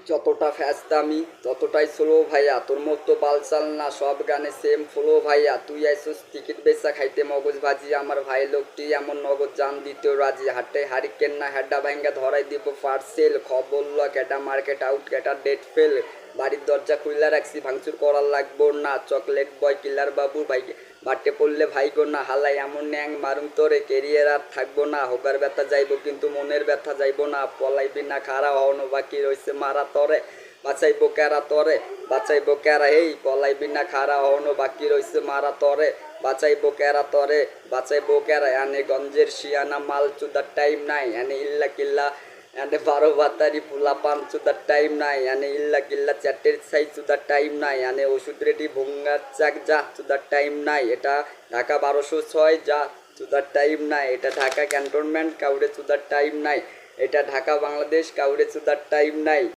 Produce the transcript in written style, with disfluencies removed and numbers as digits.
যতটা ফ্যাস্তামি ততটাই স্লো ভাইয়া, তোর মতো বালচাল না, সব গানে সেম ফ্লো ভাইয়া। তুই আইসুস টিকিট বেচা খাইতে মগজ ভাজি, আমার ভাই লোকটি এমন নগদ জান দিতেও রাজি। হাটে হারিকেন না হেডা ভাঙ্গা ধরাই দিব পার্সেল, খবর ল কেটা মার্কেট আউট কেটা ডেট ফেল। বাড়ির দরজা খুললা রাখছি, ভাঙচুর করার লাগবো না, চকলেট বয় কিলার বাবু ভাই বাটে পড়লে ভাই গো না, হালাই এমন ন্যাং মারুম তোরে, কেরিয়ার আর থাকবো না। হোগার ব্যথা যাইবো কিন্তু মনের ব্যথা যাইবো না, পলাইবি না খাড়া হওয়ানো বাকি রয়েছে মারা তরে। বাঁচাইবো ক্যারা তরে, বাঁচাইবো ক্যারা, এই পলাইবি না খাড়া হওয়ানো বাকি রয়েছে মারা তরে। বাঁচাইবো ক্যারা তরে, বাঁচাইবো ক্যারা, এনে গঞ্জের শিয়ানা মাল চুদার টাইম নাই, এনে ইল্লা কিল্লা এনে 12 বাতারি পোলা পান চুদার টাইম নাই, এনে ইল্লা কিল্লা চ্যাটের ছাই চুদার টাইম নাই, এনে ওষুধ রেডি ভঙ্গার চাক যা চুদার টাইম নাই। এটা ঢাকা 1206 যা চুদার টাইম নাই, এটা ঢাকা ক্যান্টনমেন্ট কাউরে চুদার টাইম নাই, এটা ঢাকা বাংলাদেশ কাউরে চুদার টাইম নাই।